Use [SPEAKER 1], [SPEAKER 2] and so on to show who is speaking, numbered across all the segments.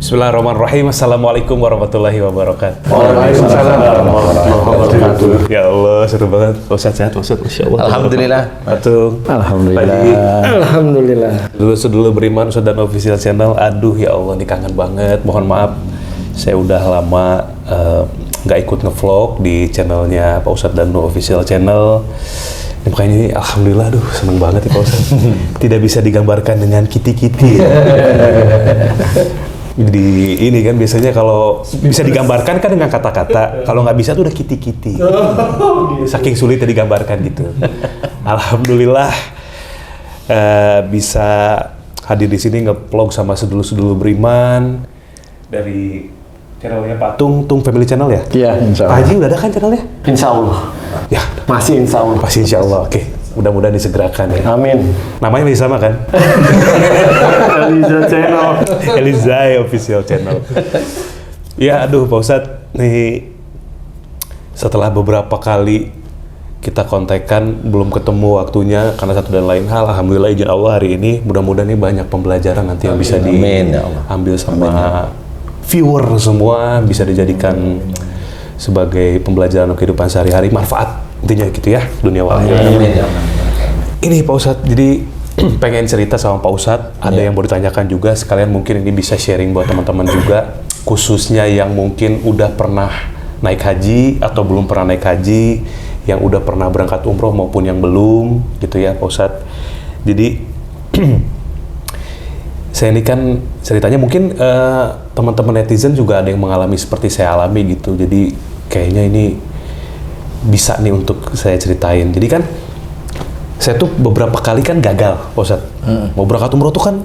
[SPEAKER 1] Bismillahirrahmanirrahim. Assalamualaikum warahmatullahi wabarakatuh.
[SPEAKER 2] Waalaikumsalam warahmatullahi wabarakatuh.
[SPEAKER 1] Ya Allah, seru banget. Ustaz sehat, Ustaz. Masya Allah.
[SPEAKER 3] Alhamdulillah.
[SPEAKER 1] Patung.
[SPEAKER 2] Alhamdulillah.
[SPEAKER 1] Dulu beriman Ustaz dan official channel. Aduh ya Allah, ini kangen banget. Mohon maaf, saya udah lama nggak ikut ngevlog di channelnya Pak Ustadz Danu official channel. Ini makanya ini alhamdulillah, aduh seneng banget ya Pak Ustadz. Tidak bisa digambarkan dengan kiti-kiti. Di ini kan biasanya kalau bisa digambarkan kan dengan kata-kata, kalau nggak bisa tuh udah kiti-kiti. Saking sulitnya digambarkan gitu. Alhamdulillah bisa hadir di sini nge-vlog sama sedulur-sedulur beriman dari channelnya Pak Tung Family Channel ya?
[SPEAKER 2] Iya, insya Allah.
[SPEAKER 1] Pak Haji udah ada kan channelnya?
[SPEAKER 2] Insya Allah.
[SPEAKER 1] Ya,
[SPEAKER 2] Masih insya Allah.
[SPEAKER 1] pasti insya Allah. Oke, mudah-mudahan disegerakan ya.
[SPEAKER 2] Amin.
[SPEAKER 1] Namanya masih sama kan?
[SPEAKER 2] Eliza Channel.
[SPEAKER 1] Elizai Official Channel. Ya, aduh Pak Ustadz, nih setelah beberapa kali kita kontekan, belum ketemu waktunya karena satu dan lain hal. Alhamdulillah izin Allah hari ini, mudah-mudahan ini banyak pembelajaran nanti yang bisa diambil sama viewer semua, bisa dijadikan sebagai pembelajaran kehidupan sehari-hari, manfaat intinya gitu ya, dunia wal akhirat. Ini Pak Ustadz, jadi pengen cerita sama Pak Ustadz, ada yang mau ditanyakan juga, sekalian mungkin ini bisa sharing buat teman-teman juga, khususnya yang mungkin udah pernah naik haji atau belum pernah naik haji, yang udah pernah berangkat umroh maupun yang belum, gitu ya Pak Ustadz. Jadi saya ini kan ceritanya mungkin teman-teman netizen juga ada yang mengalami seperti saya alami gitu, jadi kayaknya ini bisa nih untuk saya ceritain. Jadi kan saya tuh beberapa kali kan gagal, Pak Ustadz. Mau berangkat umroh tuh kan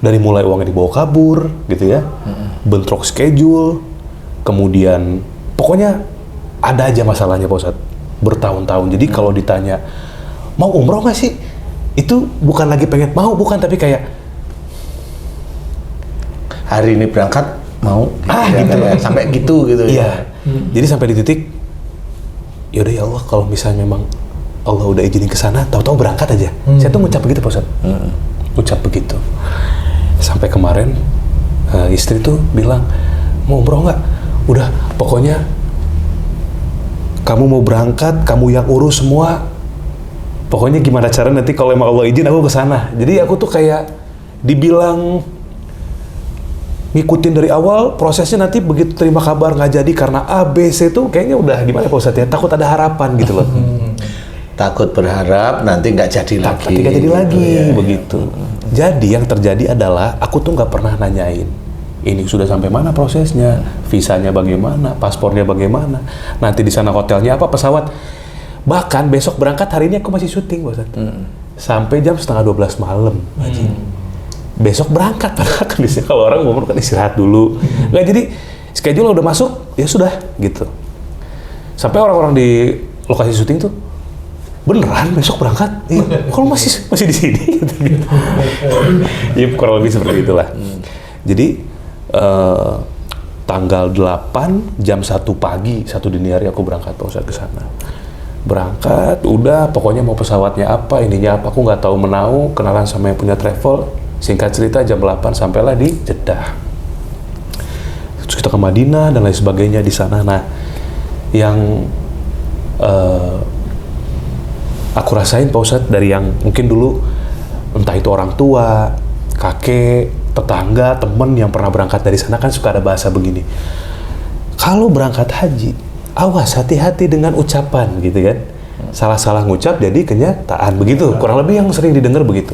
[SPEAKER 1] dari mulai uangnya dibawa kabur gitu ya, bentrok schedule, kemudian pokoknya ada aja masalahnya Pak Ustadz, bertahun-tahun. Jadi kalau ditanya mau umroh nggak sih, itu bukan lagi pengen mau, bukan, tapi kayak
[SPEAKER 3] Hari ini berangkat mau
[SPEAKER 1] gitu
[SPEAKER 3] ya, sampai gitu
[SPEAKER 1] iya. Jadi sampai di titik yaudah ya Allah, kalau misalnya memang Allah udah izinin ke sana, tahu-tahu berangkat aja. Saya tuh ngucap begitu Pak Ustadz. Ngucap begitu. Sampai kemarin istri tuh bilang, mau umroh nggak? Udah, pokoknya kamu mau berangkat, kamu yang urus semua. Pokoknya gimana cara nanti kalau emang Allah izin aku ke sana. Jadi aku tuh kayak dibilang ngikutin dari awal, prosesnya nanti begitu terima kabar nggak jadi karena A, B, C tuh kayaknya udah gimana Pak Ustadz ya, takut ada harapan gitu loh.
[SPEAKER 3] Takut berharap nanti nggak jadi lagi.
[SPEAKER 1] Nanti nggak jadi lagi, begitu. Jadi yang terjadi adalah aku tuh nggak pernah nanyain, ini sudah sampai mana prosesnya, visanya bagaimana, paspornya bagaimana, nanti di sana hotelnya apa, pesawat. Bahkan besok berangkat, hari ini aku masih syuting Pak Ustadz. Sampai jam 11:30 malam. Besok berangkat, padahal kan biasanya kalau orang umroh kan istirahat dulu. Nggak, jadi schedule udah masuk, ya sudah gitu. Sampai orang-orang di lokasi syuting tuh, beneran besok berangkat? Iya. Kalau masih di sini? Gitu. Ya kurang lebih seperti itulah. Jadi tanggal 8 jam 1 pagi, 1 dini hari aku berangkat Pak Ustadz ke sana. Berangkat, udah pokoknya mau pesawatnya apa, ininya apa, aku nggak tahu menau, kenalan sama yang punya travel. Singkat cerita jam 8 sampailah di Jeddah. Terus kita ke Madinah dan lain sebagainya di sana. Nah, yang aku rasain Pak Ustadz dari yang mungkin dulu entah itu orang tua, kakek, tetangga, temen yang pernah berangkat dari sana kan suka ada bahasa begini. Kalau berangkat haji, awas hati-hati dengan ucapan gitu kan. Salah-salah ngucap jadi kenyataan begitu. Kurang lebih yang sering didengar begitu.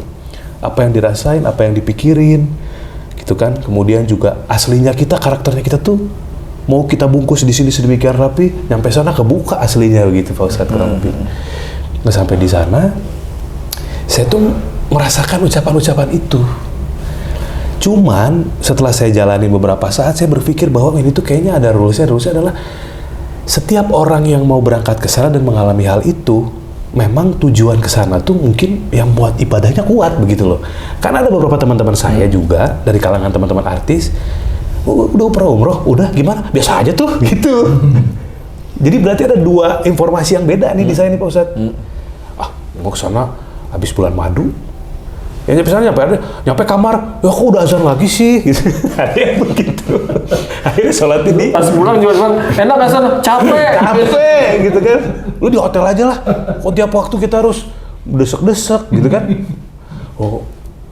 [SPEAKER 1] Apa yang dirasain, apa yang dipikirin, gitu kan. Kemudian juga aslinya kita, karakternya kita tuh mau kita bungkus di sini sedemikian rapi, nyampe sana kebuka aslinya begitu Pak Ustadz kurang lebih. Nah sampai di sana, saya tuh merasakan ucapan-ucapan itu. Cuman setelah saya jalani beberapa saat, saya berpikir bahwa ini tuh kayaknya ada rulesnya. Rulesnya adalah setiap orang yang mau berangkat ke sana dan mengalami hal itu, memang tujuan ke sana tuh mungkin yang buat ibadahnya kuat begitu loh. Karena ada beberapa teman-teman saya juga dari kalangan teman-teman artis, udah pernah umroh, udah gimana? Biasa aja tuh gitu. Jadi berarti ada dua informasi yang beda nih di saya nih Pak Ustadz. Mau ke sana habis bulan madu, Ya misalnya nyampe kamar, ya kok udah azan lagi sih? Gitu. Ada yang begitu. Akhirnya sholat ini.
[SPEAKER 2] Pas pulang juga bilang, enak gak sana?
[SPEAKER 1] Capek gitu kan. Lu di hotel aja lah. Kok tiap waktu kita harus desek-desek gitu kan. Oh,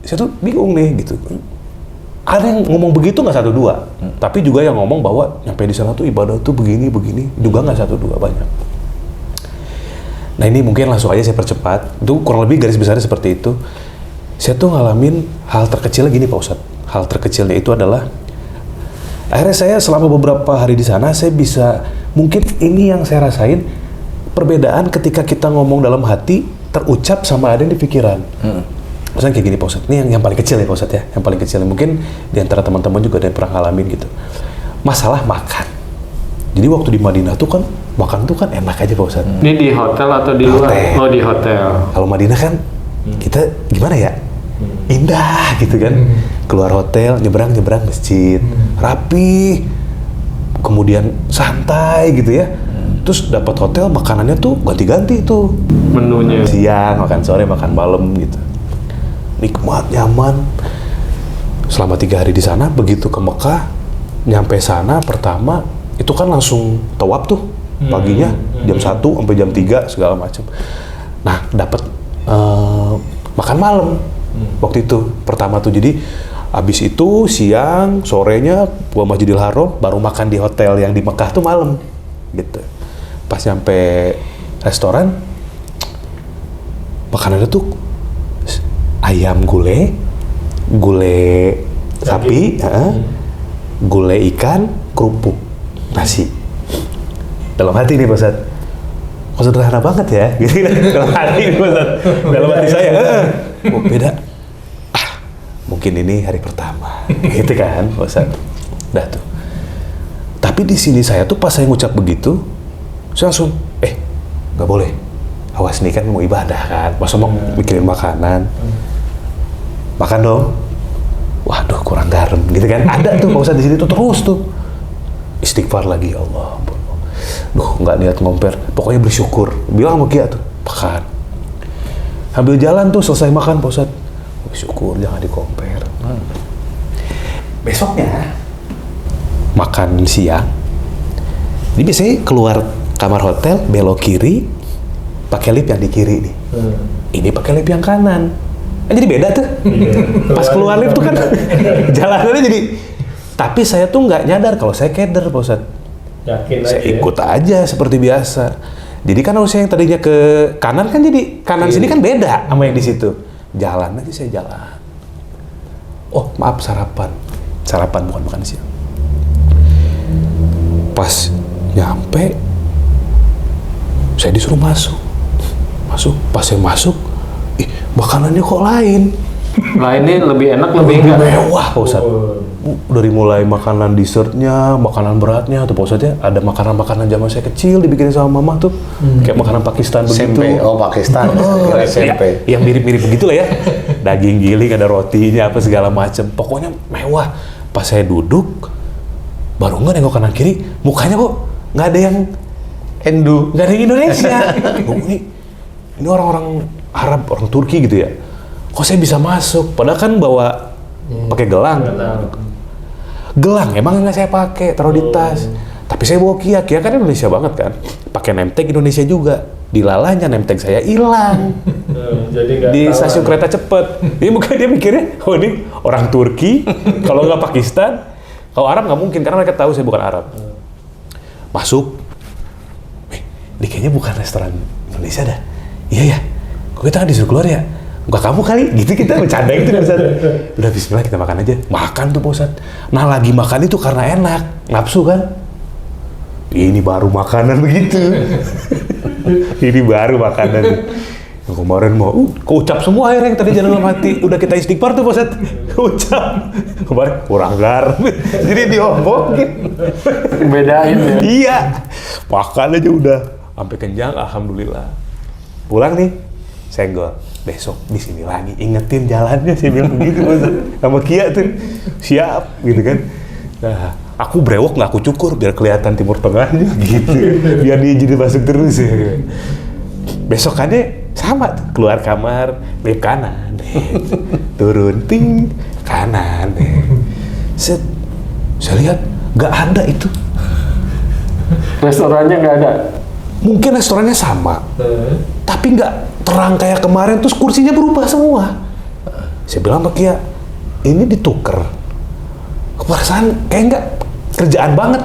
[SPEAKER 1] saya tuh bingung nih gitu. Ada yang ngomong begitu nggak 1-2, tapi juga yang ngomong bahwa nyampe di sana tuh ibadah tuh begini juga nggak 1-2, banyak. Nah ini mungkin langsung aja saya percepat. Itu kurang lebih garis besarnya seperti itu. Saya tuh ngalamin hal terkecil gini Pak Ustadz. Hal terkecilnya itu adalah akhirnya saya selama beberapa hari di sana saya bisa, mungkin ini yang saya rasain, perbedaan ketika kita ngomong dalam hati terucap sama ada yang di pikiran. Misalnya kayak gini Pak Ustadz, ini yang paling kecil ya Pak Ustadz ya, yang paling kecil. Mungkin di antara teman-teman juga ada yang pernah ngalamin gitu. Masalah makan. Jadi waktu di Madinah tuh kan, makan tuh kan enak aja Pak Ustadz.
[SPEAKER 2] Ini di hotel atau di luar?
[SPEAKER 1] Hotel.
[SPEAKER 2] Oh di hotel.
[SPEAKER 1] Kalau Madinah kan, kita gimana ya? Indah gitu kan. Keluar hotel, nyebrang masjid. Rapi. Kemudian santai gitu ya. Terus dapat hotel, makanannya tuh ganti-ganti tuh.
[SPEAKER 2] Menunya.
[SPEAKER 1] Siang, makan sore, makan malam gitu. Nikmat, nyaman. Selama 3 hari di sana, begitu ke Mekah, nyampe sana pertama itu kan langsung tawaf tuh paginya jam 1 sampai jam 3 segala macam. Nah, dapat makan malam waktu itu pertama tuh. Jadi habis itu siang, sorenya ke Masjidil Haram, baru makan di hotel yang di Mekah tuh malam gitu. Pas nyampe restoran, makanannya tuh ayam gulai sapi, gulai ikan, kerupuk, nasi. Dalam hati nih Pak Ustadz, kok sederhana banget ya, gitu kan? Dalam hati nih Pak Ustadz, dalam hati saya, oh beda. Mungkin ini hari pertama, gitu kan Pak Ustadz. Dah tuh. Tapi di sini saya tuh pas saya ngucap begitu, saya langsung, nggak boleh. Awas nih kan mau ibadah kan, masa mau mikirin makanan. Makan dong. Waduh, kurang garam gitu kan. Ada tuh Pak Ustadz di sini tuh terus tuh. Istighfar lagi, ya Allah. Duh, nggak niat ngomper. Pokoknya bersyukur. Bilang sama Kia tuh, makan. Sambil jalan tuh selesai makan Pak Ustadz. Bersyukur, jangan dikomper. Besoknya makan siang. Ini biasanya keluar kamar hotel, belok kiri, pakai lift yang di kiri nih. Ini pakai lift yang kanan. Jadi beda tuh. Pas keluar lift tuh kan jalanannya jadi. Tapi saya tuh nggak nyadar kalau saya keder Pak Ustadz.
[SPEAKER 2] Yakin
[SPEAKER 1] Saya
[SPEAKER 2] aja
[SPEAKER 1] ikut aja seperti biasa. Jadi kan harusnya yang tadinya ke kanan kan jadi kanan sini kan beda sama yang di situ. Jalan aja saya jalan. Oh maaf sarapan bukan makan siang. Pas nyampe saya disuruh masuk. Pas saya masuk, makanannya kok lain.
[SPEAKER 2] Lainnya lebih enak, lebih enggak?
[SPEAKER 1] Mewah Pak Ustadz. Dari mulai makanan dessertnya, makanan beratnya tuh Pak Ustadz ya. Ada makanan-makanan zaman saya kecil dibikinin sama mama tuh. Kayak makanan Pakistan begitu.
[SPEAKER 3] SMP, oh Pakistan. SMP.
[SPEAKER 1] Yang mirip-mirip begitu lah ya. Daging giling, ada rotinya, apa segala macem. Pokoknya mewah. Pas saya duduk, baru nggak nengok kanan kiri, mukanya kok nggak ada yang
[SPEAKER 3] Hindu.
[SPEAKER 1] nggak ada yang Indonesia. Ini orang-orang Arab, orang Turki gitu ya. Kok saya bisa masuk? Padahal kan bawa pakai gelang. Gelang emang nggak saya pakai, taruh di tas. Tapi saya bawa Kia kan Indonesia banget kan. Pakai name tag Indonesia juga. Dilalanya name tag saya hilang.
[SPEAKER 2] Jadi nggak
[SPEAKER 1] Di
[SPEAKER 2] tahu.
[SPEAKER 1] stasiun kereta cepet. Jadi mungkin dia mikirnya, oh ini orang Turki, kalau nggak Pakistan, kalau Arab nggak mungkin karena mereka tahu saya bukan Arab. Masuk. Ini kayaknya bukan restoran Indonesia dah. Iya ya. Kok kita kan disuruh keluar ya? Bukan kamu kali, gitu kita bercanda gitu kan Ustadz. Udah bismillah kita makan aja. Makan tuh Pak Ustadz. Nah lagi makan itu karena enak, nafsu kan. Ini baru makanan begitu. Ini baru makanan. Yang kemarin mau, keucap semua akhirnya yang tadi jalan dalam hati. Udah kita istighfar tuh Pak Ustadz. Ucap. Kemarin kurang garam. Jadi diomongin.
[SPEAKER 2] Bedain ya.
[SPEAKER 1] Iya. Makan aja udah. Sampai kenyang, alhamdulillah. Pulang nih, senggol. Besok di sini lagi, ingetin jalannya, saya bilang begitu sama Kia tuh, siap gitu kan. Nah, aku brewok nggak aku cukur biar kelihatan Timur Tengahnya gitu, biar dia jadi masuk terus ya. Besokannya sama tuh, keluar kamar, lift kanan, turun ting kanan, set, saya lihat nggak ada itu.
[SPEAKER 2] Restorannya nggak ada.
[SPEAKER 1] Mungkin restorannya sama, tapi nggak terang kayak kemarin, terus kursinya berubah semua. Saya bilang sama Kia, ini ditukar. Keperasaan kayak nggak kerjaan banget.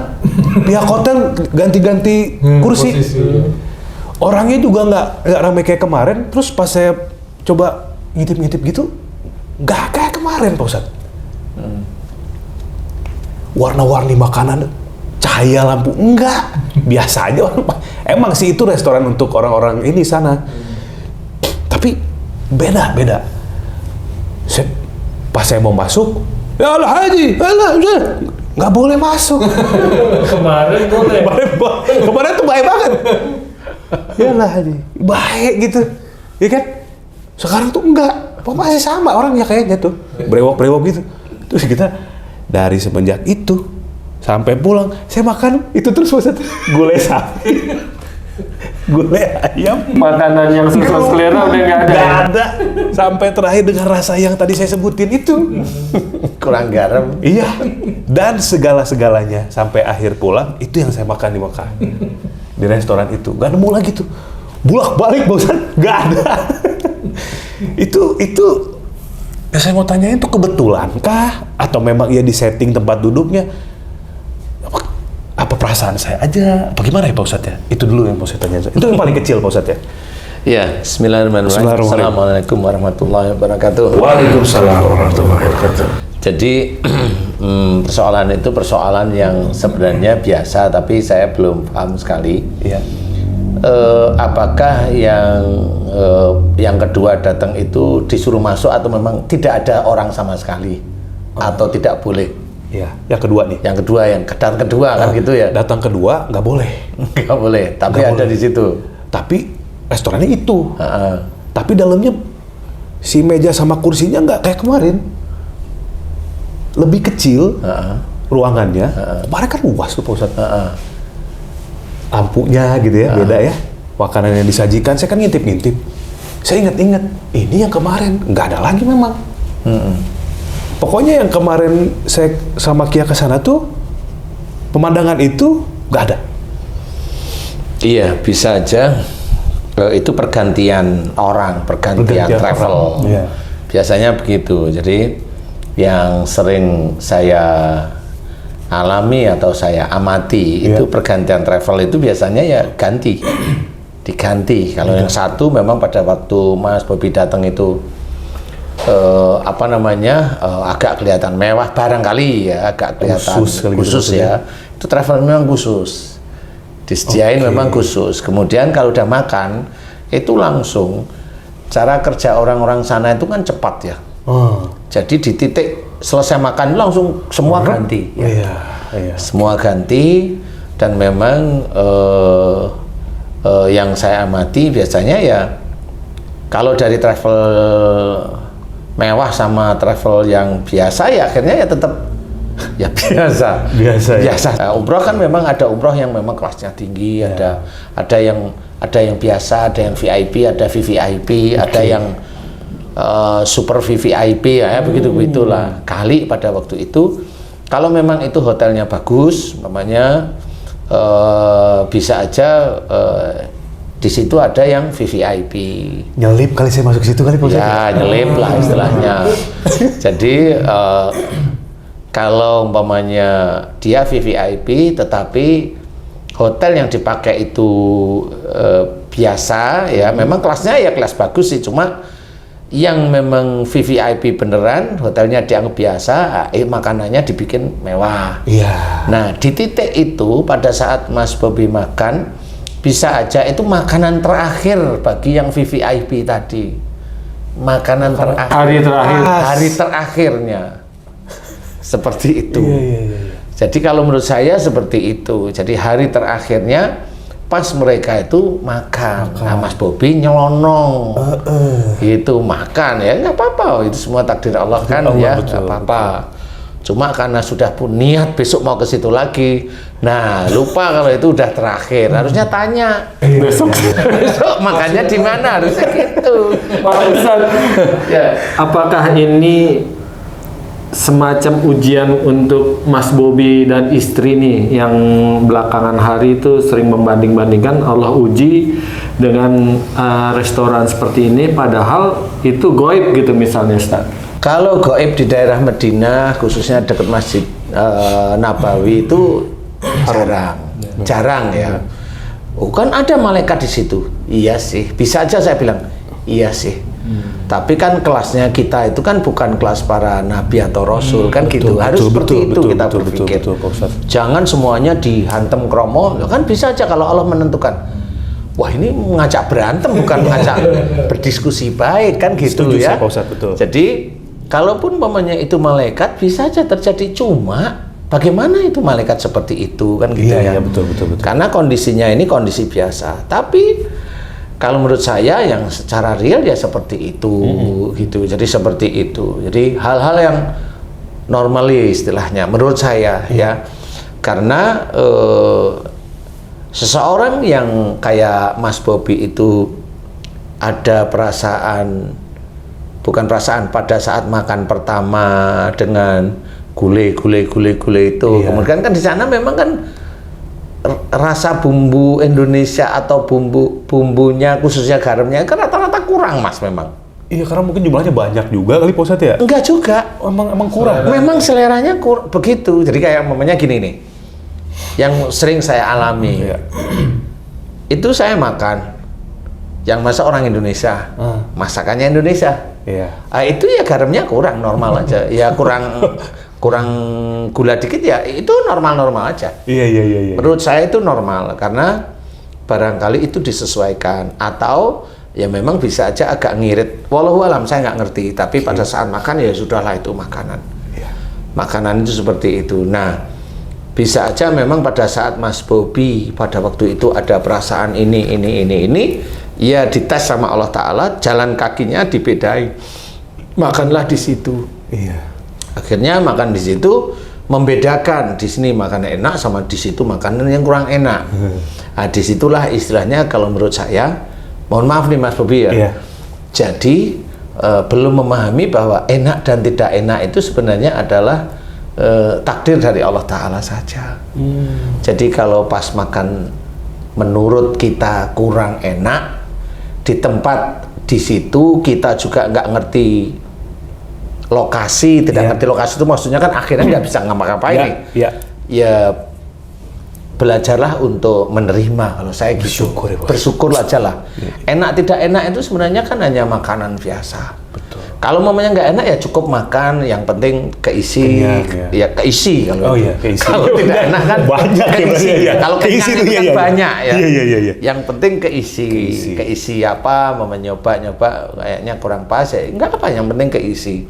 [SPEAKER 1] Pihak hotel ganti-ganti kursi. Orangnya juga nggak ramai kayak kemarin. Terus pas saya coba ngintip-ngintip gitu, nggak kayak kemarin, Pak Ustadz. Warna-warni makanan, cahaya lampu, enggak. Biasa aja orang. Emang sih itu restoran untuk orang-orang ini sana. Tapi beda. Pas saya mau masuk, ya Allah Haji, nggak boleh masuk.
[SPEAKER 2] Kemarin boleh.
[SPEAKER 1] Kemarin tuh baik banget. Ya Allah Haji, baik gitu, ya kan? Sekarang tuh enggak, masih sama orangnya kayaknya tuh, brewok gitu. Terus kita dari semenjak itu sampai pulang, saya makan itu terus Ustaz. Gulai sapi, gulai ayam,
[SPEAKER 2] Makanan yang susah selera udah nggak ada.
[SPEAKER 1] nggak ada. Sampai terakhir dengan rasa yang tadi saya sebutin itu.
[SPEAKER 3] Kurang garam.
[SPEAKER 1] Iya. Dan segala-segalanya sampai akhir pulang itu yang saya makan di Mekah. Di restoran itu. Nggak nemu lagi tuh. Bulak-balik Bang Ustaz, nggak ada. itu ya saya mau tanyain itu kebetulan kah atau memang ia di setting tempat duduknya? Apa perasaan saya aja? Apa gimana ya Pak Ustadz ya? Itu dulu yang mau saya tanya. Itu yang paling kecil Pak Ustadz ya?
[SPEAKER 3] Ya, bismillahirrahmanirrahim. Assalamualaikum warahmatullahi wabarakatuh.
[SPEAKER 1] Waalaikumsalam warahmatullahi wabarakatuh.
[SPEAKER 3] Jadi persoalan itu persoalan yang sebenarnya biasa, tapi saya belum paham sekali.
[SPEAKER 1] Iya.
[SPEAKER 3] Apakah yang kedua datang itu disuruh masuk atau memang tidak ada orang sama sekali atau tidak boleh?
[SPEAKER 1] Iya. Yang kedua nih.
[SPEAKER 3] Yang kedua, datang kedua kan gitu ya?
[SPEAKER 1] Datang kedua nggak boleh.
[SPEAKER 3] Nggak boleh, tapi
[SPEAKER 1] Nggak
[SPEAKER 3] ada
[SPEAKER 1] boleh.
[SPEAKER 3] di situ.
[SPEAKER 1] Tapi restorannya itu.
[SPEAKER 3] Heeh.
[SPEAKER 1] Tapi dalamnya si meja sama kursinya nggak kayak kemarin. Lebih kecil ruangannya. Kemarin kan luas tuh Pak Ustadz. Lampunya gitu ya, beda ya. Makanan yang disajikan, saya kan ngintip-ngintip. Saya ingat-ingat, ini yang kemarin nggak ada lagi memang. Pokoknya yang kemarin saya sama Kia ke sana tuh pemandangan itu nggak ada.
[SPEAKER 3] Iya, bisa aja itu pergantian orang, pergantian travel.
[SPEAKER 1] Orang. Iya.
[SPEAKER 3] Biasanya begitu. Jadi yang sering saya alami atau saya amati itu pergantian travel itu biasanya ya diganti. Kalau yang satu memang pada waktu Mas Bobi datang itu agak kelihatan mewah barangkali ya, agak kelihatan khusus ya. Itu travel memang khusus, disediain memang khusus. Kemudian kalau udah makan itu langsung cara kerja orang-orang sana itu kan cepat ya. Jadi di titik selesai makan langsung semua ganti.
[SPEAKER 1] Iya.
[SPEAKER 3] Semua ganti dan memang yang saya amati biasanya ya kalau dari travel mewah sama travel yang biasa ya akhirnya ya tetap ya biasa. Umroh kan memang ada umroh yang memang kelasnya tinggi, ada yang biasa, ada yang VIP, ada VVIP, ada yang super VVIP ya begitulah. Kali pada waktu itu kalau memang itu hotelnya bagus, namanya bisa aja di situ ada yang VVIP.
[SPEAKER 1] Nyelip kali saya masuk situ kali Pak Ustadz.
[SPEAKER 3] Ya, nyelip lah istilahnya. Jadi kalau umpamanya dia VVIP tetapi hotel yang dipakai itu biasa ya, memang kelasnya ya kelas bagus sih, cuma yang memang VVIP beneran hotelnya dianggap biasa, makanannya dibikin mewah.
[SPEAKER 1] Iya.
[SPEAKER 3] Nah, di titik itu pada saat Mas Bobi makan bisa aja itu makanan terakhir bagi yang VVIP tadi. Makanan terakhir. Hari terakhirnya. Seperti itu.
[SPEAKER 1] Iya.
[SPEAKER 3] Jadi kalau menurut saya seperti itu. Jadi hari terakhirnya pas mereka itu makan. Nah, Mas Bobi nyelonong. Itu makan ya nggak apa-apa. Itu semua takdir Allah kan ya, nggak apa-apa. Cuma karena sudah pun niat besok mau ke situ lagi, nah lupa kalau itu udah terakhir. Harusnya tanya
[SPEAKER 2] Besok.
[SPEAKER 3] besok makannya di mana, harusnya gitu.
[SPEAKER 2] Pak Ustadz,
[SPEAKER 3] Ya.
[SPEAKER 2] apakah ini semacam ujian untuk Mas Bobi dan istri nih yang belakangan hari itu sering membanding-bandingkan Allah uji dengan restoran seperti ini, padahal itu goib gitu misalnya, Ustaz.
[SPEAKER 3] Kalau gaib di daerah Medina, khususnya dekat Masjid Nabawi itu jarang ya. Oh, kan ada malaikat di situ. Iya sih, bisa aja saya bilang iya sih. Tapi kan kelasnya kita itu kan bukan kelas para nabi atau rasul, kan gitu. Harus seperti itu kita berpikir. Jangan semuanya dihantam kromo. Kan bisa aja kalau Allah menentukan. Wah, ini mengajak berantem bukan mengajak berdiskusi baik, kan gitu.
[SPEAKER 1] Setuju
[SPEAKER 3] ya.
[SPEAKER 1] saya, Pak Ustadz, betul.
[SPEAKER 3] Jadi kalaupun umpamanya itu malaikat, bisa aja terjadi, cuma bagaimana itu malaikat seperti itu, kan gitu ya.
[SPEAKER 1] Iya, betul.
[SPEAKER 3] Karena kondisinya ini kondisi biasa. Tapi kalau menurut saya yang secara real ya seperti itu, gitu. Jadi seperti itu. Jadi hal-hal yang normally istilahnya menurut saya ya. Karena seseorang yang kayak Mas Bobi itu ada perasaan, bukan perasaan, pada saat makan pertama dengan gulai itu, kemudian kan di sana memang kan rasa bumbu Indonesia atau bumbunya khususnya garamnya kan rata-rata kurang, Mas, memang.
[SPEAKER 1] Iya, karena mungkin jumlahnya banyak juga kali, Pak Ustadz ya?
[SPEAKER 3] Enggak juga.
[SPEAKER 1] Emang kurang.
[SPEAKER 3] Memang seleranya begitu. Jadi kayak mamanya gini nih, yang sering saya alami. Itu saya makan, yang masak orang Indonesia, masakannya Indonesia.
[SPEAKER 1] Iya.
[SPEAKER 3] Itu ya garamnya kurang, normal aja. Ya kurang gula dikit ya, itu normal aja.
[SPEAKER 1] Iya.
[SPEAKER 3] Menurut saya itu normal, karena barangkali itu disesuaikan, atau ya memang bisa aja agak ngirit. Wallahu alam, saya nggak ngerti. Tapi pada saat makan ya sudahlah, itu makanan. Makanan itu seperti itu. Nah, bisa aja memang pada saat Mas Bobi pada waktu itu ada perasaan ini, ya dites sama Allah Ta'ala, jalan kakinya dibedai. Makanlah di situ.
[SPEAKER 1] Iya.
[SPEAKER 3] Akhirnya makan di situ, membedakan di sini makanan enak sama di situ makanan yang kurang enak. Nah, disitulah istilahnya kalau menurut saya, mohon maaf nih Mas Bobi ya.
[SPEAKER 1] Iya.
[SPEAKER 3] Jadi belum memahami bahwa enak dan tidak enak itu sebenarnya adalah takdir dari Allah Ta'ala saja. Jadi kalau pas makan menurut kita kurang enak, di tempat di situ kita juga nggak ngerti lokasi, tidak ngerti lokasi itu maksudnya kan akhirnya nggak bisa ngapa-ngapain nih. Ya belajarlah untuk menerima, kalau saya gitu. Bersyukur aja lah. Enak tidak enak itu sebenarnya kan hanya makanan biasa.
[SPEAKER 1] Betul.
[SPEAKER 3] Kalau mamanya nggak enak ya cukup makan, yang penting keisi.
[SPEAKER 1] Kenyang,
[SPEAKER 3] ya keisi kalau.
[SPEAKER 1] Oh iya, keisi.
[SPEAKER 3] Kalau tidak enak kan
[SPEAKER 1] banyak
[SPEAKER 3] keisi.
[SPEAKER 1] Ya.
[SPEAKER 3] Kalau keisi itu kan banyak ya.
[SPEAKER 1] Iya.
[SPEAKER 3] Yang penting keisi apa, nyoba kayaknya kurang pas ya. Enggak apa, yang penting keisi.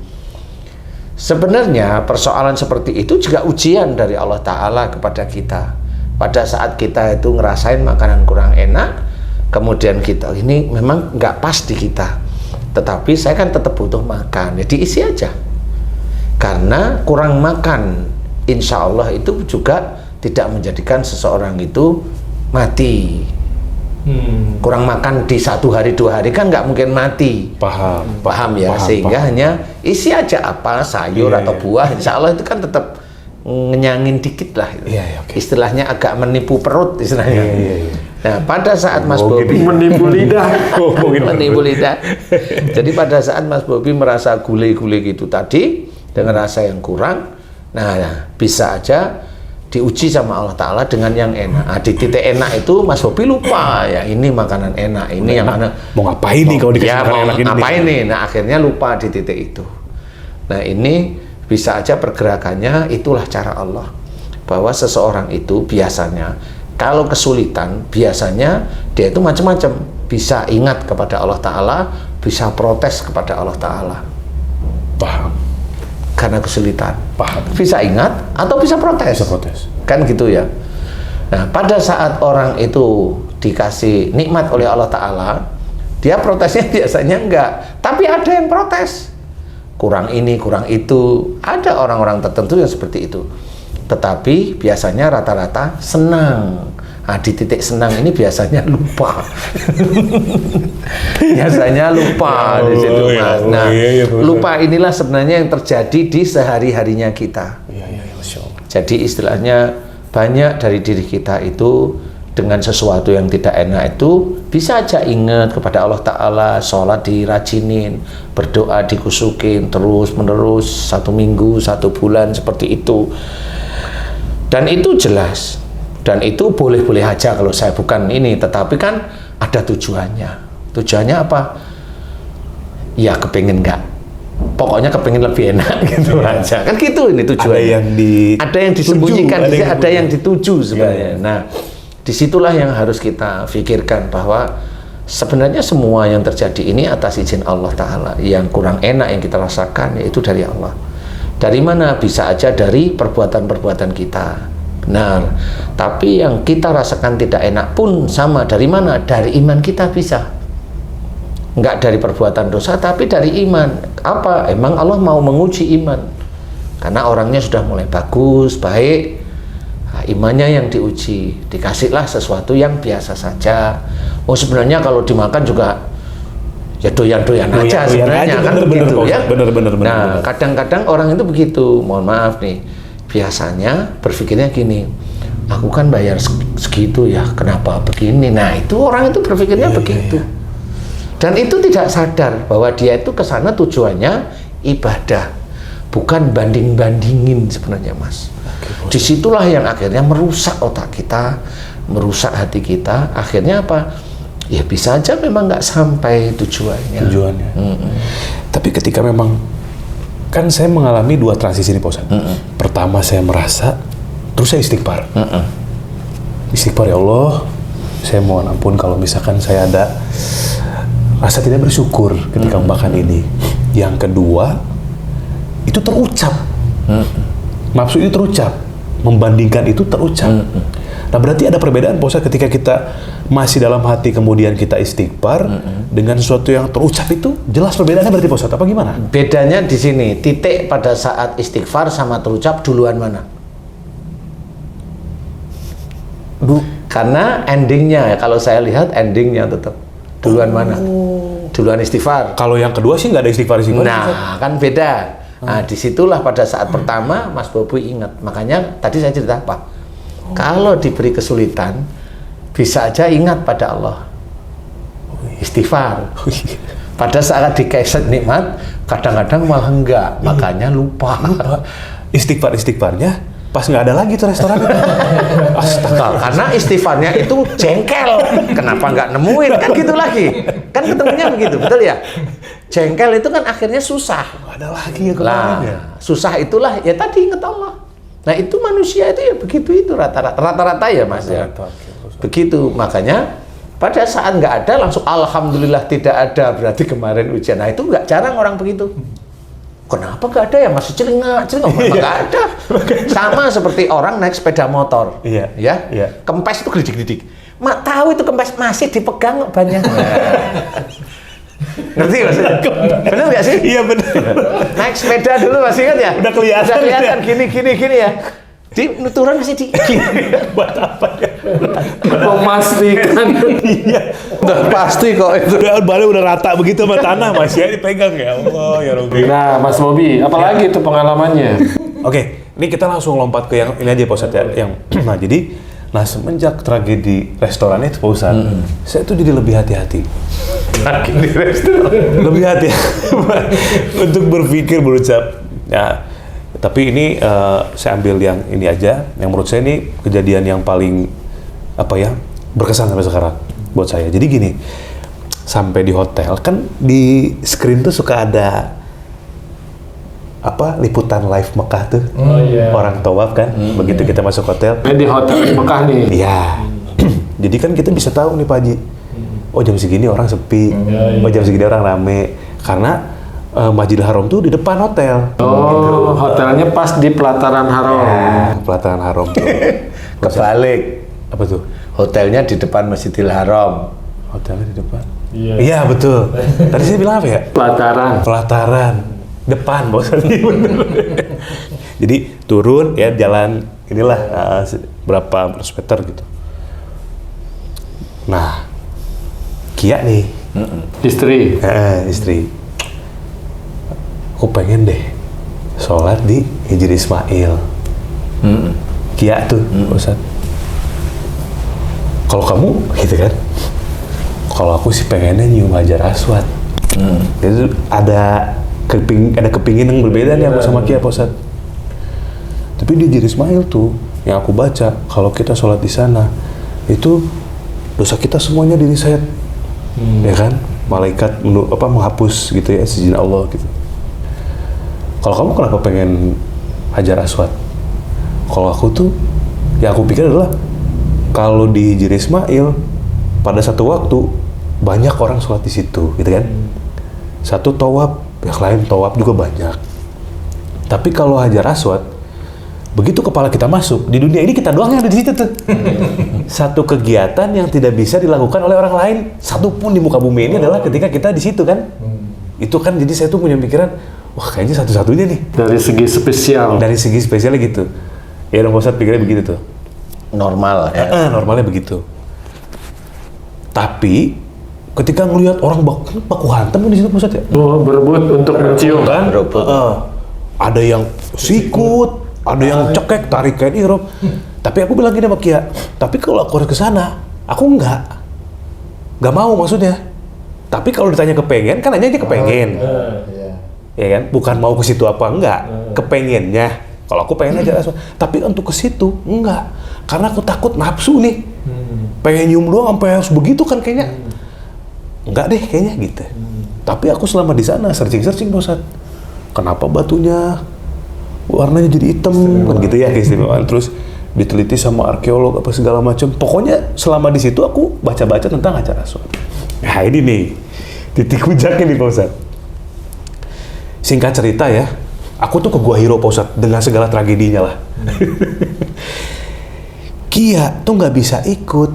[SPEAKER 3] Sebenarnya persoalan seperti itu juga ujian dari Allah Ta'ala kepada kita. Pada saat kita itu ngerasain makanan kurang enak, kemudian kita ini memang nggak pas di kita, tetapi saya kan tetap butuh makan, ya diisi aja. Karena kurang makan, insya Allah itu juga tidak menjadikan seseorang itu mati. Kurang makan di 1 hari 2 hari kan nggak mungkin mati. Paham ya. Sehingga hanya isi aja apa sayur atau buah, insya Allah itu kan tetap ngenyangin dikit lah. Istilahnya agak menipu perut istilahnya. Nah, pada saat Mas Bobi
[SPEAKER 2] menipu lidah.
[SPEAKER 3] menipu lidah. Jadi pada saat Mas Bobi merasa gulai-gulai gitu tadi dengan rasa yang kurang, nah bisa aja diuji sama Allah Ta'ala dengan yang enak. Nah, di titik enak itu Mas Bobi lupa ya, ini makanan enak, ini yang mana
[SPEAKER 1] mau ngapain nih kalau dikasih makanan enak ini?
[SPEAKER 3] Ngapain nih? Nah, akhirnya lupa di titik itu. Nah, ini bisa aja pergerakannya itulah cara Allah. Bahwa seseorang itu biasanya kalau kesulitan, biasanya dia itu macam-macam. Bisa ingat kepada Allah Ta'ala, bisa protes kepada Allah Ta'ala.
[SPEAKER 1] Paham.
[SPEAKER 3] Karena kesulitan.
[SPEAKER 1] Paham.
[SPEAKER 3] Bisa ingat atau bisa protes. Kan gitu ya. Nah, pada saat orang itu dikasih nikmat oleh Allah Ta'ala, dia protesnya biasanya enggak. Tapi ada yang protes. kurang ini, kurang itu. Ada orang-orang tertentu yang seperti itu. Tetapi biasanya rata-rata senang. Nah, di titik senang ini biasanya lupa. Biasanya lupa di situ, Mas. Nah, lupa inilah sebenarnya yang terjadi di sehari-harinya kita. Jadi istilahnya banyak dari diri kita itu dengan sesuatu yang tidak enak itu bisa aja ingat kepada Allah Ta'ala, sholat dirajinin, berdoa dikusukin terus menerus 1 minggu, 1 bulan seperti itu. Dan itu jelas, dan itu boleh-boleh aja kalau saya bukan ini, tetapi kan ada tujuannya. Tujuannya apa? Ya kepengen nggak, pokoknya kepengen lebih enak gitu aja. Kan gitu ini tujuannya. Ada yang disembunyikan, ada yang dituju sebenarnya. Nah, disitulah yang harus kita pikirkan bahwa sebenarnya semua yang terjadi ini atas izin Allah Ta'ala. Yang kurang enak yang kita rasakan yaitu dari Allah. Dari mana? Bisa aja dari perbuatan-perbuatan kita. Benar. Tapi yang kita rasakan tidak enak pun sama. Dari mana? Dari iman kita bisa. Enggak dari perbuatan dosa, tapi dari iman. Apa? Emang Allah mau menguji iman. Karena orangnya sudah mulai bagus, baik. Nah, imannya yang diuji. Dikasihlah sesuatu yang biasa saja. Oh, sebenarnya kalau dimakan juga ya doyan-doyan aja sebenarnya, kan begitu ya. Bener. Nah, kadang-kadang orang itu begitu. Mohon maaf nih, biasanya berpikirnya gini, aku kan bayar segitu ya, kenapa begini? Nah, itu orang itu berpikirnya begitu. Dan itu tidak sadar bahwa dia itu ke sana tujuannya ibadah, bukan banding-bandingin sebenarnya, Mas. Disitulah yang akhirnya merusak otak kita, merusak hati kita. Akhirnya apa? Ya bisa aja memang nggak sampai tujuannya.
[SPEAKER 1] Tapi ketika memang, kan saya mengalami 2 transisi ini, Pak Ustadz. Pertama saya merasa, terus saya istighfar. Istighfar, ya Allah, saya mohon ampun kalau misalkan saya ada rasa tidak bersyukur ketika makan ini. Yang kedua, itu terucap. Maksud itu terucap, membandingkan itu terucap. Nah, berarti ada perbedaan, Pak Ustadz, ketika kita masih dalam hati kemudian kita istighfar dengan sesuatu yang terucap itu jelas perbedaannya berarti, Pak Ustadz, apa gimana?
[SPEAKER 3] Bedanya di sini, titik pada saat istighfar sama terucap duluan mana? Karena endingnya, kalau saya lihat endingnya tetap duluan mana? Duluan istighfar.
[SPEAKER 1] Kalau yang kedua sih nggak ada istighfar.
[SPEAKER 3] Nah, kan beda. Nah, disitulah pada saat pertama Mas Bobi ingat. Makanya tadi saya cerita apa? Kalau diberi kesulitan, bisa aja ingat pada Allah. Istighfar. Pada saat dikasih nikmat, kadang-kadang malah enggak. Makanya lupa.
[SPEAKER 1] Istighfarnya pas nggak ada lagi tuh restoran.
[SPEAKER 3] Astaga, karena istighfarnya itu jengkel. Kenapa nggak nemuin? Kan gitu lagi. Kan ketemunya begitu, betul ya? Jengkel itu kan akhirnya susah.
[SPEAKER 1] Nggak ada lagi ya kemarin ya.
[SPEAKER 3] Susah itulah ya tadi ingat Allah. Nah, itu manusia itu ya begitu itu rata-rata ya, Mas ya. Begitu, makanya pada saat nggak ada langsung alhamdulillah tidak ada, berarti kemarin ujian. Nah, itu nggak jarang orang begitu. Kenapa nggak ada ya? Masih celingak nggak ada. Sama seperti orang naik sepeda motor, ya. Kempes itu gelidik-gelidik. Mak tahu itu kempes masih dipegang banyak. Ngerti maksudnya? Bener nggak sih?
[SPEAKER 1] Iya bener.
[SPEAKER 3] Naik sepeda dulu masih kan ya?
[SPEAKER 1] Udah kelihatan
[SPEAKER 3] gini ya. Di turun masih di
[SPEAKER 1] buat apa ya?
[SPEAKER 2] Memastikan.
[SPEAKER 1] Iya.
[SPEAKER 3] Udah pasti kok itu.
[SPEAKER 1] Udah rata begitu sama tanah, masih aja dipegang, ya Allah ya Rabbi.
[SPEAKER 2] Nah, Mas Bobi, apalagi itu pengalamannya?
[SPEAKER 1] Oke, ini kita langsung lompat ke yang ini aja, Pak Ustadz ya. Yang nah jadi, semenjak tragedi restoran itu, Pak Ustadz, saya tuh jadi lebih hati-hati.
[SPEAKER 3] Tragedi restoran.
[SPEAKER 1] Lebih hati-hati untuk berpikir, berucap. Ya, tapi ini saya ambil yang ini aja, yang menurut saya ini kejadian yang paling berkesan sampai sekarang buat saya. Jadi gini, sampai di hotel kan di screen tuh suka ada liputan live Mekah tuh, orang tawaf kan, begitu kita masuk hotel.
[SPEAKER 2] Di hotel Mekah nih.
[SPEAKER 1] Iya. Jadi kan kita bisa tahu nih Pak Haji, oh jam segini orang sepi, oh jam segini orang rame, karena Masjidil Haram tuh di depan hotel.
[SPEAKER 2] Oh, hotelnya pas di pelataran Haram.
[SPEAKER 1] Pelataran Haram tuh.
[SPEAKER 3] Kebalik.
[SPEAKER 1] Apa tuh?
[SPEAKER 3] Hotelnya di depan Masjidil Haram.
[SPEAKER 1] Hotelnya di depan. Iya betul. Tadi saya bilang apa ya?
[SPEAKER 2] Pelataran.
[SPEAKER 1] Pelataran. Depan Pak Ustadz. Jadi turun ya jalan inilah berapa ratus meter gitu. Nah, Kia nih.
[SPEAKER 2] Istri.
[SPEAKER 1] Istri. Aku pengen deh sholat di Hijri Ismail. Kia tuh, Ustadz. Kalau kamu gitu kan? Kalau aku sih pengennya nyium Hajar Aswad. Itu ada kepingin yang berbeda nih aku sama Kia, Pak Ustadz. Tapi di Hijri Ismail tuh yang aku baca, kalau kita sholat di sana itu dosa kita semuanya diriset, ya kan? Malaikat menghapus gitu ya, seizin Allah gitu. Kalau kamu kenapa pengen Hajar Aswad? Kalau aku tuh, yang aku pikir adalah kalau di Hijri Ismail pada satu waktu banyak orang sholat di situ, gitu kan? Satu tawaf, yang lain tawaf juga banyak. Tapi kalau Hajar Aswad, begitu kepala kita masuk, di dunia ini kita doang yang ada di situ tuh. Satu kegiatan yang tidak bisa dilakukan oleh orang lain, satupun di muka bumi ini adalah ketika kita di situ kan. Itu kan jadi saya tuh punya pikiran, wah kayaknya satu-satunya nih.
[SPEAKER 2] Dari segi spesial.
[SPEAKER 1] Dari segi spesialnya gitu. Ya dong, Pak Ustadz pikirnya begitu tuh.
[SPEAKER 3] Normal ya.
[SPEAKER 1] Normalnya begitu. Tapi ketika ngelihat orang baku hantam di situ, Pak Ustadz ya.
[SPEAKER 2] Oh, berebut untuk mencium kan?
[SPEAKER 1] Ada yang sikut, ada yang cekek, tarik kain ihram. Tapi aku bilang gini sama Kia, tapi kalau aku harus ke sana, aku nggak mau maksudnya. Tapi kalau ditanya kepengen, kan hanya aja kepengen. Ya kan, bukan mau ke situ apa enggak, kepengennya. Kalau aku pengen aja langsung. Tapi untuk ke situ enggak, karena aku takut nafsu nih. Pengen nyium doang sampai harus begitu kan kayaknya. Enggak deh kayaknya gitu. Tapi aku selama di sana searching Ustadz. Kenapa batunya warnanya jadi hitam kan gitu ya keistimewaan. Terus diteliti sama arkeolog apa segala macam. Pokoknya selama di situ aku baca-baca tentang Hajar Aswad. Nah ini nih titik puncaknya nih Pak Ustadz. Singkat cerita ya, aku tuh ke Gua Hiro Pak Ustadz dengan segala tragedinya lah. Kia tuh nggak bisa ikut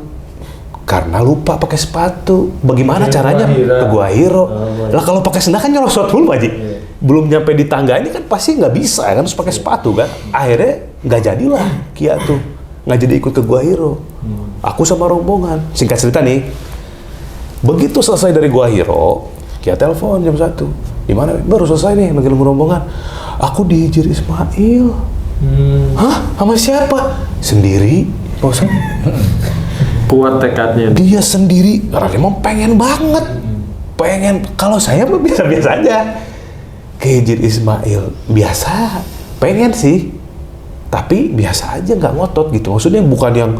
[SPEAKER 1] karena lupa pakai sepatu. Bagaimana caranya ke Gua Hiro? Lah kalau pakai sendal kan nyelosot dulu Pak Haji. Belum nyampe di tangga ini kan pasti nggak bisa kan, harus pakai sepatu kan. Akhirnya nggak jadilah Kia tuh, nggak jadi ikut ke Gua Hiro. Aku sama rombongan. Singkat cerita nih, begitu selesai dari Gua Hiro, Kia telepon jam 1. Di mana? Baru selesai nih manggil rombongan. Aku di Hijri Ismail. Hah? Sama siapa? Sendiri, Pak Ustadz.
[SPEAKER 2] Kuat tekadnya.
[SPEAKER 1] Dia sendiri, karena dia mau pengen banget. Pengen, kalau saya mah biasa-biasa aja. Ke Hijri Ismail, biasa. Pengen sih. Tapi biasa aja, nggak ngotot gitu. Maksudnya bukan yang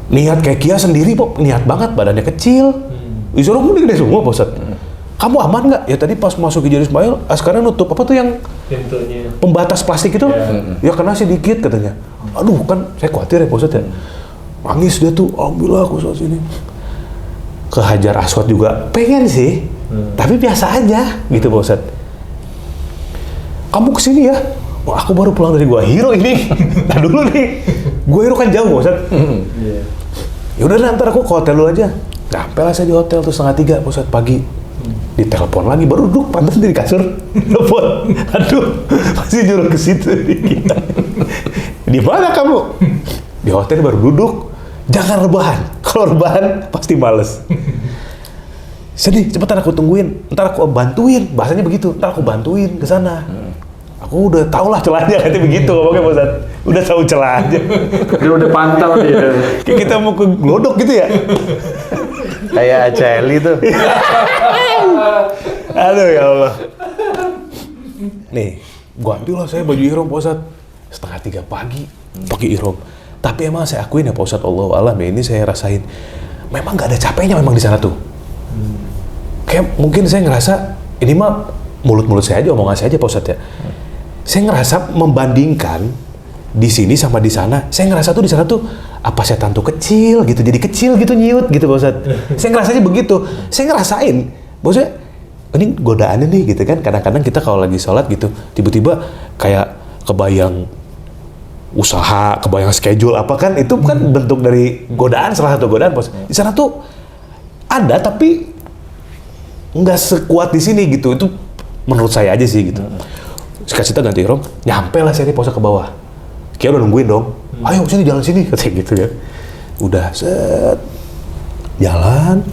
[SPEAKER 1] niat kayak Kia sendiri, Pak. Niat banget, badannya kecil. Disuruh gede semua, Pak Ustadz. Kamu aman nggak? Ya tadi pas masuk Hijri Ismail, sekarang nutup apa tuh yang
[SPEAKER 2] pintunya
[SPEAKER 1] pembatas plastik itu? Ya kena sedikit katanya. Aduh kan saya khawatir ya Pak Ustadz ya. Nangis dia tuh, alhamdulillah aku saat sini. Ke Hajar Aswad juga pengen sih, tapi biasa aja gitu Pak Ustadz. Kamu kesini ya? Wah, aku baru pulang dari Gua Hiro ini. Nah dulu nih, Gua Hiro kan jauh Pak Ustadz. Ya udah ntar aku ke hotel dulu aja. Sampai lah saya di hotel tuh 2:30 Pak Ustadz pagi. Ditelepon lagi, baru duduk pantas di kasur. Telepon, aduh masih nyuruh ke situ. Di mana kamu? Di hotel baru duduk. Jangan rebahan. Kalau rebahan pasti males. Sedih, cepetan aku tungguin. Ntar aku bantuin. Bahasanya begitu. Ntar aku bantuin ke sana. Aku udah tau lah celahnya katanya begitu ngomongnya Pak Ustadz. Udah tahu celah aja.
[SPEAKER 2] Dia udah pantau dia.
[SPEAKER 1] Kayak kita mau ke Glodok gitu ya.
[SPEAKER 3] Kayak Aceli tuh.
[SPEAKER 1] Aduh ya Allah. Nih, gua ambil lah saya baju ihram Pak Ustadz. 2:30 pagi pakai ihram. Tapi emang saya akuin ya Pak Ustadz, Allahu a'lam ya, ini saya rasain memang nggak ada capeknya memang di sana tuh. Kayak mungkin saya ngerasa ini mah mulut-mulut saya aja, omongan saya aja Pak Ustadz ya. Saya ngerasa membandingkan di sini sama di sana, saya ngerasa tuh di sana tuh apa setan tuh kecil gitu, jadi kecil gitu nyiut gitu Pak Ustadz. Saya ngerasanya begitu. Saya ngerasain, maksudnya ini godaannya nih gitu kan. Kadang-kadang kita kalau lagi sholat gitu, tiba-tiba kayak kebayang usaha, kebayang schedule apa kan, itu kan bentuk dari godaan, salah satu godaan Pak Ustadz. Di sana tuh ada tapi nggak sekuat di sini gitu. Itu menurut saya aja sih gitu. Singkat cerita ganti ihram, nyampe lah saya nih Pak Ustadz ke bawah. Kia udah nungguin dong, ayo sini jalan sini, katanya gitu ya. Udah set, jalan,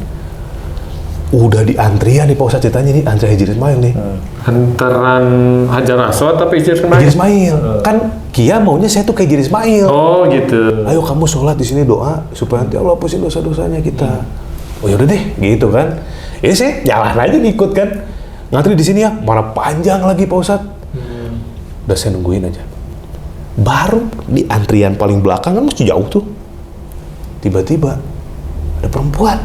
[SPEAKER 1] udah di antrian nih Pak Ustadz ceritanya nih, antrian Hijri Ismail nih.
[SPEAKER 2] Antaran Hajar Aswad tapi Hijri Ismail?
[SPEAKER 1] Hijri Ismail, kan Kia maunya saya tuh kayak Hijri Ismail.
[SPEAKER 2] Oh gitu.
[SPEAKER 1] Ayo kamu sholat di sini doa supaya nanti Allah hapusin dosa-dosanya kita. Oh yaudah deh, gitu kan. Ya saya jalan aja ngikut kan. Ngantri di sini ya, mana panjang lagi Pak Ustadz. Udah saya nungguin aja. Baru di antrian paling belakang kan mesti jauh tuh. Tiba-tiba ada perempuan.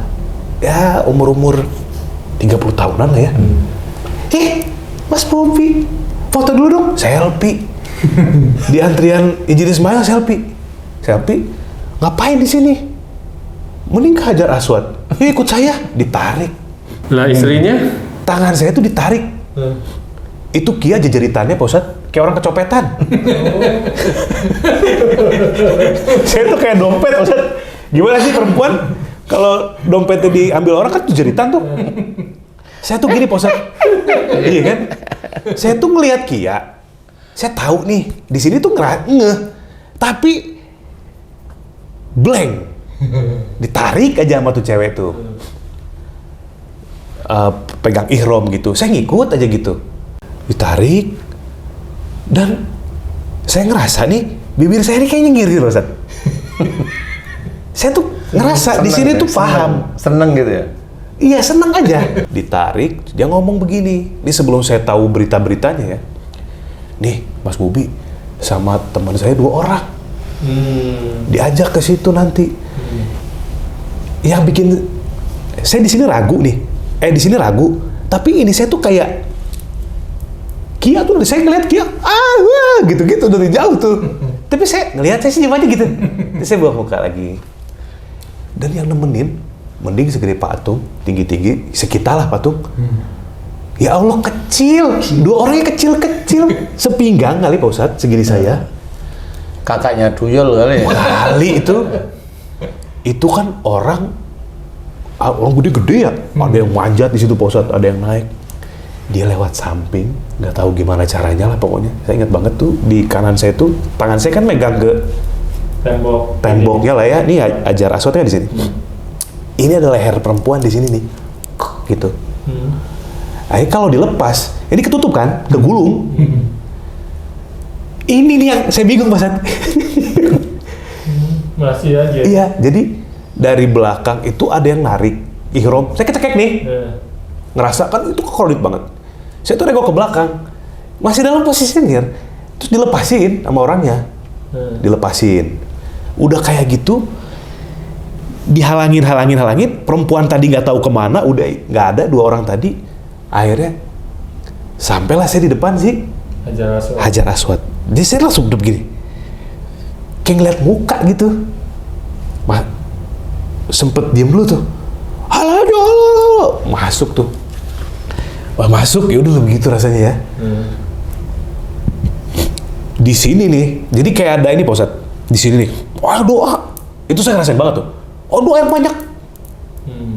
[SPEAKER 1] Ya umur-umur 30 tahunan lah ya. Mas Bobi, foto dulu dong. Selfie. Di antrian Hijri Ismail selfie. Ngapain di sini? Mending ke Hajar Aswad. Ikut saya, ditarik.
[SPEAKER 2] Lah istrinya?
[SPEAKER 1] Tangan saya tuh ditarik. Itu Kia jejeritannya Pak Ustadz kayak orang kecopetan. Saya tuh kayak dompet Pak Ustadz. Gimana sih perempuan kalau dompetnya diambil orang kan tuh jeritan tuh. Saya tuh gini Pak Ustadz. Iya kan? Saya tuh ngelihat Kia. Saya tahu nih di sini tuh ngeh. Tapi blank. Ditarik aja sama tuh cewek tuh. Pegang ihram gitu. Saya ngikut aja gitu. Ditarik, dan saya ngerasa nih bibir saya ini kayaknya ngiri loh, Ustaz. Saya tuh ngerasa di sini tuh paham,
[SPEAKER 3] seneng gitu ya.
[SPEAKER 1] Iya seneng aja. Ditarik, dia ngomong begini. Ini sebelum saya tahu berita-beritanya ya. Nih Mas Bobi sama teman saya 2 orang, diajak ke situ nanti. Yang bikin saya di sini ragu nih. Di sini ragu. Tapi ini saya tuh kayak Kia tuh, saya ngeliat Kia, gitu-gitu dari jauh tuh. Tapi saya ngeliat, saya senyum aja gitu. Terus saya bawa muka lagi. Dan yang nemenin, mending segede Pak Atung, tinggi-tinggi, sekitar lah Pak Atung. Ya Allah kecil, 2 orangnya kecil-kecil. Sepinggang kali Pak Ustadz, segini saya.
[SPEAKER 3] Kakaknya Duyol kali ya?
[SPEAKER 1] Kali itu. Itu kan orang gede-gede ya. Ada yang manjat di situ Pak Ustadz, ada yang naik. Dia lewat samping, nggak tahu gimana caranya lah pokoknya. Saya ingat banget tuh di kanan saya tuh, tangan saya kan megang ke temboknya lah ya. Nih Hajar Aswadnya di sini. Ini ada leher perempuan di sini nih, gitu. Akhirnya kalau dilepas, ini ketutup kan, kegulung. Ini nih yang saya bingung Mas.
[SPEAKER 2] Masih aja.
[SPEAKER 1] Iya, jadi dari belakang itu ada yang narik ihram. Saya kecekek nih, ngerasa kan itu crowded banget. Saya tuh nengok ke belakang, masih dalam posisi nyengir, terus dilepasin sama orangnya, dilepasin. Udah kayak gitu, dihalangin, perempuan tadi nggak tahu kemana, udah nggak ada 2 orang tadi. Akhirnya sampailah saya di depan sih Hajar Aswad. Jadi saya langsung begini, kayak ngeliat muka gitu. Sempet diem dulu tuh, halo, masuk tuh. Wah masuk, ya udah begitu rasanya ya. Di sini nih, jadi kayak ada ini Pak Ustadz. Di sini nih, wah doa. Itu saya ngerasain banget tuh. Oh doa yang banyak.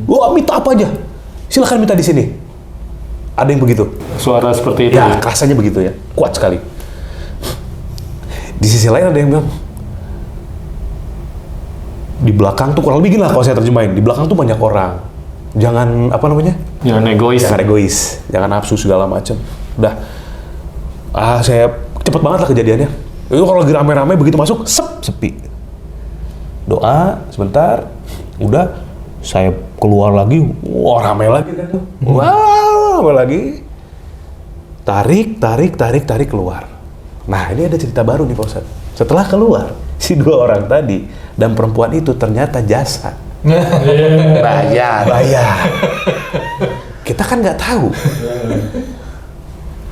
[SPEAKER 1] Doa minta apa aja. Silakan minta di sini. Ada yang begitu.
[SPEAKER 2] Suara seperti itu.
[SPEAKER 1] Ya, rasanya begitu ya. Kuat sekali. Di sisi lain ada yang bilang, di belakang tuh kurang lebih gini lah kalau saya terjemahin. Di belakang tuh banyak orang. Jangan apa namanya?
[SPEAKER 2] Jangan egois.
[SPEAKER 1] Jangan egois, jangan nafsu segala macam. Udah, saya cepet banget lah kejadiannya. Itu kalau lagi rame-rame begitu masuk, sepi. Doa sebentar, udah saya keluar lagi, wah rame lagi kan tuh. Wah, rame lagi. Tarik keluar. Nah ini ada cerita baru nih Pak Ustadz. Setelah keluar, si 2 orang tadi dan perempuan itu ternyata jasa. Bayar. Kita kan nggak tahu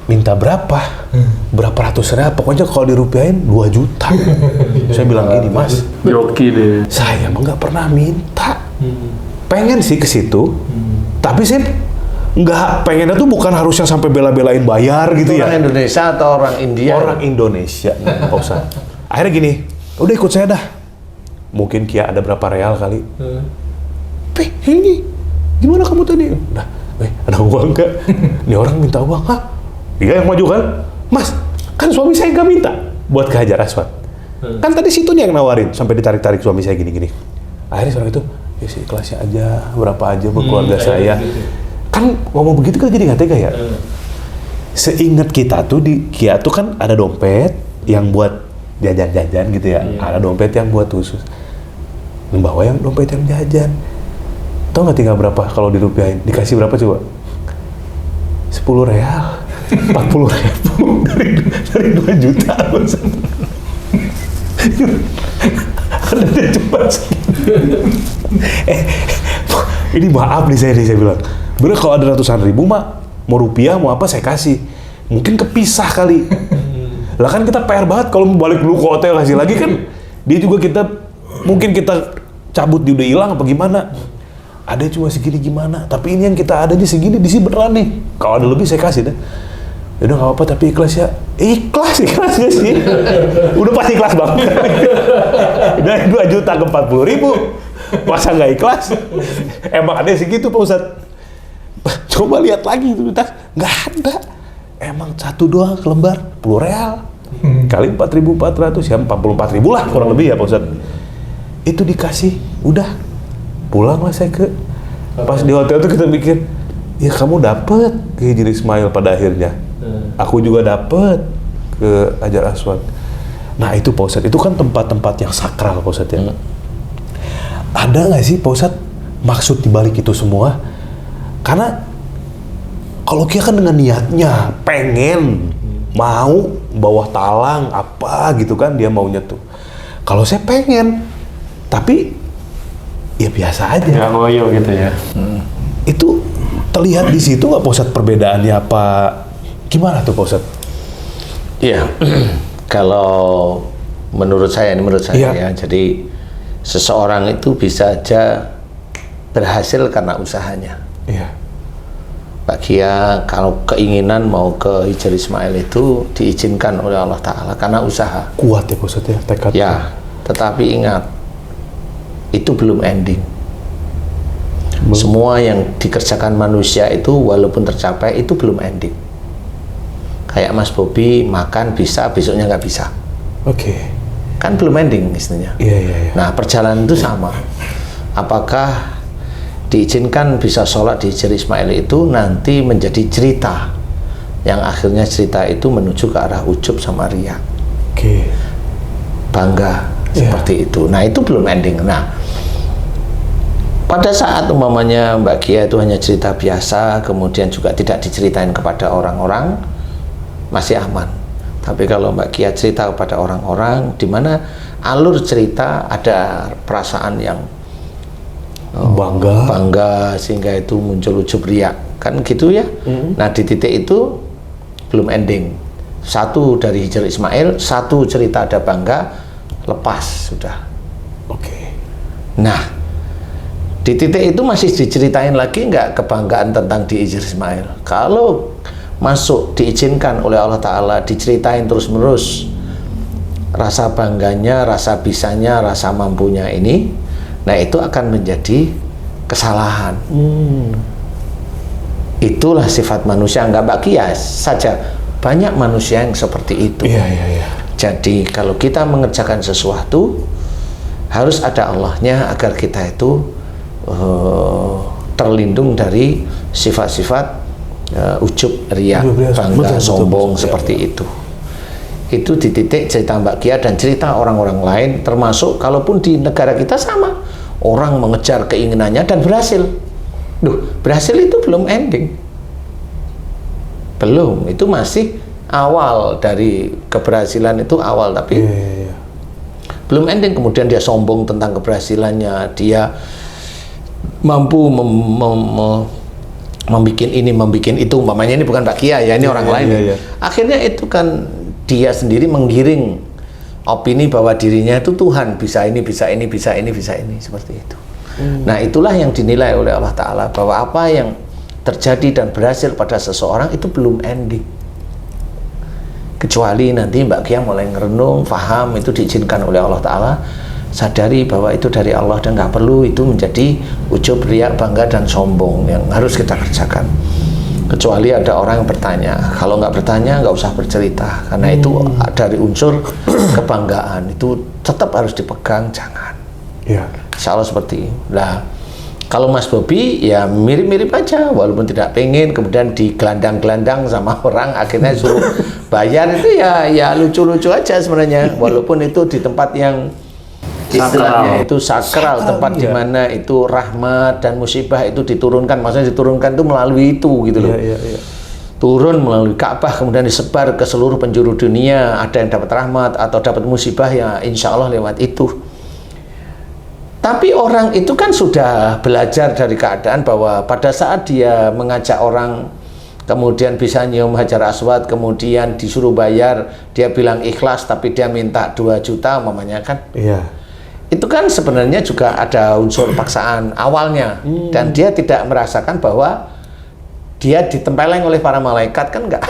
[SPEAKER 1] minta berapa ratus ribu, pokoknya kalau dirupiahin 2 juta. Saya bilang gini, Mas,
[SPEAKER 2] joki deh.
[SPEAKER 1] Saya emang nggak pernah minta. Pengen sih ke situ, tapi saya nggak pengennya tuh bukan harus yang sampai bela-belain bayar gitu ya.
[SPEAKER 3] Orang Indonesia atau orang India?
[SPEAKER 1] Orang Indonesia, Pak Ustadz. Akhirnya gini, udah ikut saya dah. Mungkin Kia ada berapa real kali. Ini gimana kamu tadi? Udah, ada uang nggak? Ini orang minta uang, Dia yang maju kan, Mas, kan suami saya nggak minta buat ke Hajar Aswad. Kan tadi situnya yang nawarin, sampai ditarik-tarik suami saya gini-gini. Akhirnya seorang itu, ya sih ikhlasnya aja, berapa aja buat keluarga saya. Gitu. Kan ngomong begitu kan jadi nggak tega ya. Seingat kita tuh di Kia tuh kan ada dompet yang buat jajan-jajan gitu ya. Ada dompet yang buat khusus. Membawa yang dompet yang jajan. Tahu nggak tinggal berapa kalau dirupiahin? Dikasih berapa coba? 10 real. 40 ribu dari 2 juta. Ada cepat ini maaf nih saya bilang. Bener kalau ada ratusan ribu mah mau rupiah mau apa saya kasih. Mungkin kepisah kali. Lah kan kita PR banget kalau mau balik dulu ke hotel kasih lagi kan. Dia juga mungkin kita cabut dia udah hilang apa gimana. Ada cuma segini gimana. Tapi ini yang kita ada di segini di sini beneran nih. Kalau ada lebih saya kasih deh. Ya udah nggak apa-apa tapi ikhlas ya. Ikhlasnya sih. Udah pasti ikhlas banget. Dari 2 juta ke 40 ribu. Masa nggak ikhlas? Emang ada segitu Pak Ustadz? Coba lihat lagi itu tas. Nggak ada. Emang satu doang lembar 10 real. Kali 4.400 ya 44.000 lah kurang lebih ya Pak Ustadz. Itu dikasih. Udah. Pulanglah saya ke. Pas di hotel tuh kita mikir. Ya kamu dapet ke Hijri Ismail pada akhirnya. Aku juga dapet ke Hajar Aswad. Nah itu Pak Ustadz, itu kan tempat-tempat yang sakral Pak Ustadz ya. Ada nggak sih Pak Ustadz maksud dibalik itu semua? Karena kalau Kia kan dengan niatnya pengen mau bawah talang apa gitu kan dia maunya tuh. Kalau saya pengen, tapi ya biasa aja.
[SPEAKER 2] Nggak ngoyo gitu ya.
[SPEAKER 1] Itu terlihat di situ nggak Pak Ustadz perbedaannya apa? Gimana tuh Pak Ustadz?
[SPEAKER 3] Iya, kalau menurut saya ya, jadi seseorang itu bisa aja berhasil karena usahanya.
[SPEAKER 1] Iya.
[SPEAKER 3] Pak Kia kalau keinginan mau ke Hijri Ismail itu diizinkan oleh Allah Ta'ala karena usaha.
[SPEAKER 1] Kuat ya Pak Ustadz ya, tekad.
[SPEAKER 3] Ya, tetapi ingat, itu belum ending. Semua yang dikerjakan manusia itu walaupun tercapai itu belum ending. Kayak Mas Bobi makan bisa, besoknya nggak bisa.
[SPEAKER 1] Oke.
[SPEAKER 3] Kan belum ending istilahnya.
[SPEAKER 1] Iya.
[SPEAKER 3] Nah perjalanan itu sama. Apakah diizinkan bisa sholat di Hijri Ismail itu nanti menjadi cerita yang akhirnya cerita itu menuju ke arah ujub sama riya.
[SPEAKER 1] Oke.
[SPEAKER 3] Bangga seperti itu. Nah itu belum ending. Nah pada saat umpamanya Mbak Kia itu hanya cerita biasa, kemudian juga tidak diceritain kepada orang-orang, masih aman. Tapi kalau Mbak Kia cerita kepada orang-orang, di mana alur cerita ada perasaan yang bangga sehingga itu muncul ujub riya, kan gitu ya. Nah di titik itu belum ending. Satu dari Hijri Ismail, satu cerita ada bangga, lepas sudah.
[SPEAKER 1] Oke.
[SPEAKER 3] Nah di titik itu masih diceritain lagi nggak kebanggaan tentang di Hijri Ismail? Kalau masuk diizinkan oleh Allah Ta'ala, diceritain terus-menerus rasa bangganya, rasa bisanya, rasa mampunya ini, nah itu akan menjadi kesalahan. Itulah sifat manusia, nggak Mbak Kia saja, banyak manusia yang seperti itu.
[SPEAKER 1] Iya.
[SPEAKER 3] Jadi kalau kita mengerjakan sesuatu harus ada Allahnya agar kita itu terlindung dari sifat-sifat ujub, riya, bangga, sombong seperti itu. Itu di titik cerita Mbak Kia dan cerita orang-orang lain, termasuk kalaupun di negara kita sama, orang mengejar keinginannya dan berhasil. Berhasil itu belum ending. Belum, itu masih awal dari keberhasilan itu awal, tapi belum ending. Kemudian dia sombong tentang keberhasilannya, dia mampu membikin ini, membikin itu, umpamanya ini bukan Mbak Kia ya, ini orang lain. Akhirnya itu kan dia sendiri menggiring opini bahwa dirinya itu Tuhan, bisa ini, bisa ini, bisa ini, bisa ini, seperti itu. Nah itulah yang dinilai oleh Allah Ta'ala, bahwa apa yang terjadi dan berhasil pada seseorang itu belum ending. Kecuali nanti Mbak Kia mulai ngerenung, faham, itu diizinkan oleh Allah Ta'ala, sadari bahwa itu dari Allah dan nggak perlu itu menjadi ujub, riya, bangga dan sombong yang harus kita kerjakan. Kecuali ada orang yang bertanya. Kalau nggak bertanya, nggak usah bercerita. Karena itu dari unsur kebanggaan. Itu tetap harus dipegang, jangan.
[SPEAKER 1] Iya.
[SPEAKER 3] Insya Allah seperti itu. Nah, kalau Mas Bobi ya mirip-mirip aja. Walaupun tidak pengen, kemudian digelandang-gelandang sama orang, akhirnya suruh bayar, itu ya lucu-lucu aja sebenarnya. Walaupun itu di tempat yang istilahnya itu sakral, tempat di mana itu rahmat dan musibah itu diturunkan. Maksudnya diturunkan itu melalui itu gitu loh.
[SPEAKER 1] Iya.
[SPEAKER 3] Turun melalui Ka'bah, kemudian disebar ke seluruh penjuru dunia. Ada yang dapat rahmat atau dapat musibah, ya insya Allah lewat itu. Tapi orang itu kan sudah belajar dari keadaan bahwa pada saat dia mengajak orang, kemudian bisa nyium Hajar Aswad, kemudian disuruh bayar, dia bilang ikhlas, tapi dia minta 2 juta mamanya kan.
[SPEAKER 1] Iya.
[SPEAKER 3] Itu kan sebenarnya juga ada unsur paksaan awalnya, dan dia tidak merasakan bahwa dia ditempeleng oleh para malaikat, kan enggak.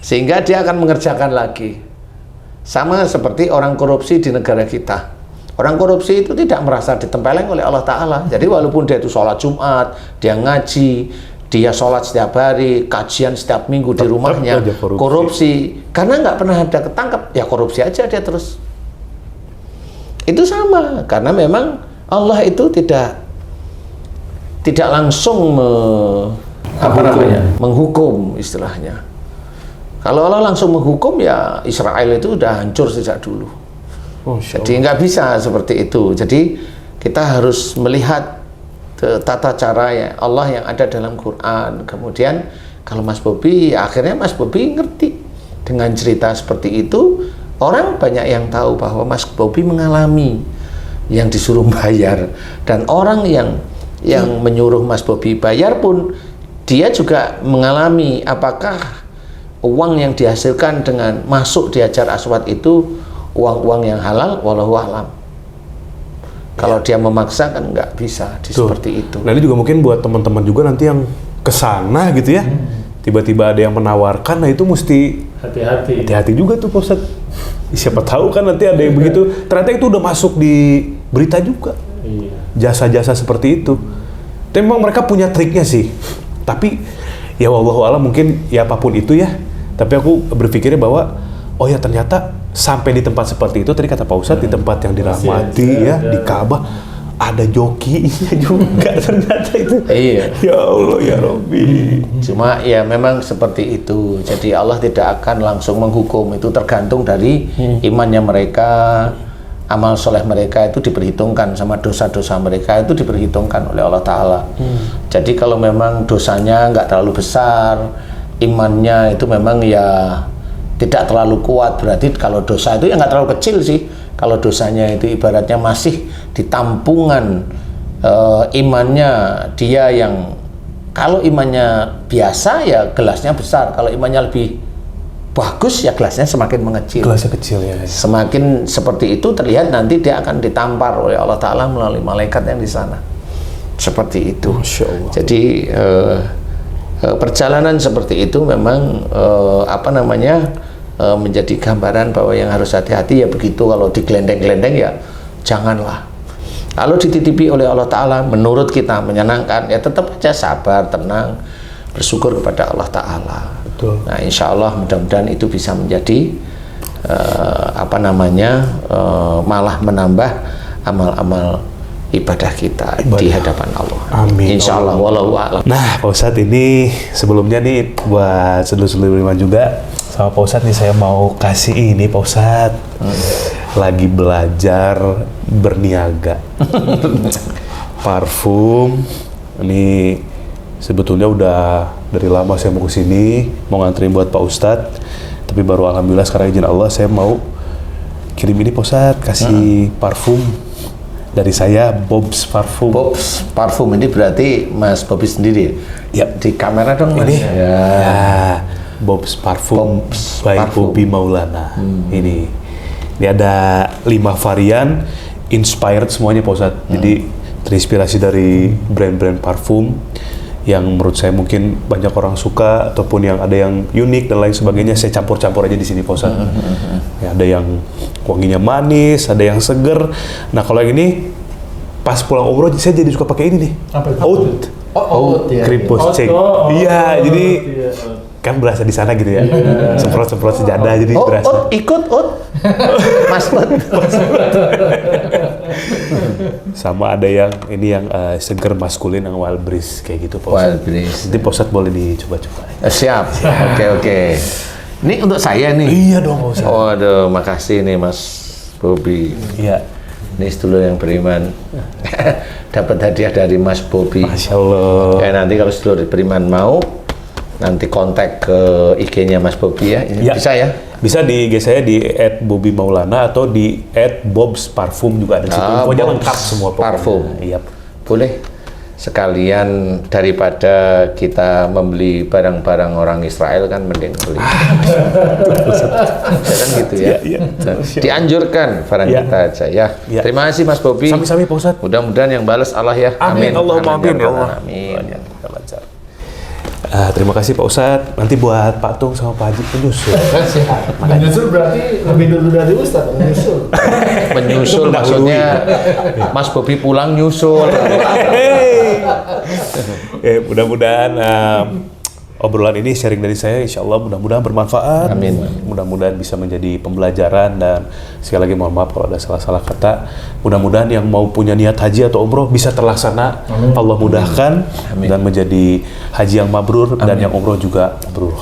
[SPEAKER 3] Sehingga dia akan mengerjakan lagi. Sama seperti orang korupsi di negara kita. Orang korupsi itu tidak merasa ditempeleng oleh Allah Ta'ala. Jadi walaupun dia itu sholat Jumat, dia ngaji, dia sholat setiap hari, kajian setiap minggu di rumahnya, korupsi. Karena nggak pernah ada ketangkep, ya korupsi aja dia terus. Itu sama, karena memang Allah itu tidak langsung menghukum istilahnya. Kalau Allah langsung menghukum, ya Israel itu udah hancur sejak dulu. Jadi nggak bisa seperti itu. Jadi kita harus melihat tata cara ya Allah yang ada dalam Quran. Kemudian kalau Mas Bobi, akhirnya Mas Bobi ngerti dengan cerita seperti itu. Orang banyak yang tahu bahwa Mas Bobi mengalami yang disuruh bayar, dan orang yang menyuruh Mas Bobi bayar pun dia juga mengalami apakah uang yang dihasilkan dengan masuk di Hajar Aswad itu uang-uang yang halal, wallahu a'lam. Kalau dia memaksa kan nggak bisa seperti itu.
[SPEAKER 1] Nah ini juga mungkin buat teman-teman juga nanti yang kesana gitu ya, tiba-tiba ada yang menawarkan, nah itu mesti hati-hati juga tuh Pak Ustadz. Siapa tahu kan nanti ada yang begitu, ternyata itu udah masuk di berita juga. Jasa-jasa seperti itu. Tapi memang mereka punya triknya sih. Tapi ya wallahu a'lam, mungkin ya apapun itu ya. Tapi aku berpikirnya bahwa oh ya ternyata sampai di tempat seperti itu, tadi kata Pak Ustadz, di tempat yang dirahmati ya, di Ka'bah ada jokinya juga ternyata itu.
[SPEAKER 3] Iya.
[SPEAKER 1] Ya Allah ya Rabbi.
[SPEAKER 3] Cuma ya memang seperti itu. Jadi Allah tidak akan langsung menghukum, itu tergantung dari imannya mereka, amal soleh mereka itu diperhitungkan, sama dosa-dosa mereka itu diperhitungkan oleh Allah Ta'ala. Jadi kalau memang dosanya nggak terlalu besar, imannya itu memang ya tidak terlalu kuat, berarti kalau dosa itu ya nggak terlalu kecil sih. Kalau dosanya itu ibaratnya masih di tampungan imannya dia, yang kalau imannya biasa ya gelasnya besar, kalau imannya lebih bagus ya gelasnya semakin mengecil.
[SPEAKER 1] Gelasnya kecil ya.
[SPEAKER 3] Semakin seperti itu terlihat nanti dia akan ditampar oleh Allah Ta'ala melalui malaikat yang di sana. Seperti itu.
[SPEAKER 1] Masya Allah.
[SPEAKER 3] Jadi perjalanan seperti itu memang menjadi gambaran bahwa yang harus hati-hati ya begitu. Kalau digelendeng-gelendeng ya janganlah. Kalau dititipi oleh Allah Ta'ala menurut kita menyenangkan, ya tetap aja sabar, tenang, bersyukur kepada Allah Ta'ala.
[SPEAKER 1] Betul.
[SPEAKER 3] Nah insya Allah mudah-mudahan itu bisa menjadi malah menambah amal-amal ibadah kita di hadapan Allah.
[SPEAKER 1] Amin.
[SPEAKER 3] Insya Allah. Wallahu a'lam.
[SPEAKER 1] Nah Pak Ustadz, ini sebelumnya nih buat sedulur-sedulur iman juga, sama Pak Ustadz nih saya mau kasih ini Pak Ustadz. Lagi belajar berniaga. Parfum. Ini sebetulnya udah dari lama saya mau kesini, mau nganterin buat Pak Ustadz. Tapi baru alhamdulillah sekarang izin Allah saya mau kirim ini Pak Ustadz, kasih parfum dari saya, Bob's Parfum.
[SPEAKER 3] Bob's Parfum ini berarti Mas Bobi sendiri ya? Di kamera dong Mas.
[SPEAKER 1] Ini ya, Bob's Parfum by Bobi Maulana. Ini ada 5 varian, inspired semuanya Pak Ustadz. Jadi terinspirasi dari brand-brand parfum yang menurut saya mungkin banyak orang suka, ataupun yang ada yang unik dan lain sebagainya. Saya campur-campur aja di sini Pak Ustadz. Ya, ada yang wanginya manis, ada yang seger. Nah kalau yang ini pas pulang umroh saya jadi suka pakai ini nih.
[SPEAKER 4] Apa itu?
[SPEAKER 1] Oat.
[SPEAKER 4] Oat ya.
[SPEAKER 1] Krimpos cek. Iya, jadi kan berasa di sana gitu ya. Semprot-semprot sejadah jadi berasa.
[SPEAKER 3] Ikut Mas Ut.
[SPEAKER 1] Sama ada yang ini yang seger maskulin yang wild breeze kayak gitu Pak Ustadz.
[SPEAKER 3] Wild breeze.
[SPEAKER 1] Nanti Pak Ustadz boleh dicoba-coba.
[SPEAKER 3] Siap. Oke. Ini untuk saya nih.
[SPEAKER 1] Iya dong Pak Ustadz.
[SPEAKER 3] Waduh, makasih nih Mas Bobi.
[SPEAKER 1] Iya.
[SPEAKER 3] Ini sedulur yang beriman. Dapat hadiah dari Mas Bobi.
[SPEAKER 1] Masya Allah.
[SPEAKER 3] Ya, nanti kalau sedulur beriman mau, nanti kontak ke IG-nya Mas Bobi ya. Ini bisa ya?
[SPEAKER 1] Bisa di IG saya di @bobimaulana atau di @bobsparfum juga ada di situ. Infonya
[SPEAKER 3] Bobs
[SPEAKER 1] lengkap semua pokoknya.
[SPEAKER 3] Parfum.
[SPEAKER 1] Iya.
[SPEAKER 3] Boleh. Sekalian daripada kita membeli barang-barang orang Israel kan mending beli. Kan gitu ya.
[SPEAKER 1] Iya.
[SPEAKER 3] Dianjurkan barang
[SPEAKER 1] Iya.
[SPEAKER 3] kita aja ya.
[SPEAKER 1] Iya.
[SPEAKER 3] Terima kasih Mas Bobi.
[SPEAKER 1] Sami-sami Pak Ustadz.
[SPEAKER 3] Mudah-mudahan yang balas Allah ya.
[SPEAKER 1] Amin. Allahumma amin ya Allah.
[SPEAKER 3] Amin.
[SPEAKER 1] Lancar. Terima kasih Pak Ustadz. Nanti buat Pak Tung sama Pak Haji penyusul.
[SPEAKER 4] Menyusul berarti lebih dulu dari Ustadz, menyusul.
[SPEAKER 3] Menyusul maksudnya Mas Bobi pulang nyusul.
[SPEAKER 1] Mudah-mudahan obrolan ini sharing dari saya, insya Allah mudah-mudahan bermanfaat.
[SPEAKER 3] Amin.
[SPEAKER 1] Mudah-mudahan bisa menjadi pembelajaran dan sekali lagi mohon maaf kalau ada salah-salah kata. Mudah-mudahan yang mau punya niat haji atau umroh bisa terlaksana.
[SPEAKER 4] Amin.
[SPEAKER 1] Allah mudahkan dan menjadi haji yang mabrur dan yang umroh juga mabrur.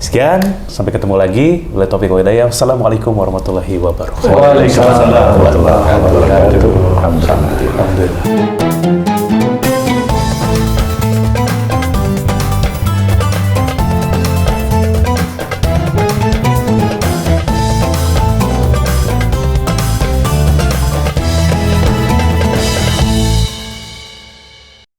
[SPEAKER 1] Sekian, sampai ketemu lagi. Wabillahi taufiq wal hidayah. Wassalamualaikum warahmatullahi wabarakatuh.
[SPEAKER 3] Waalaikumsalam warahmatullahi wabarakatuh.
[SPEAKER 1] Alhamdulillah.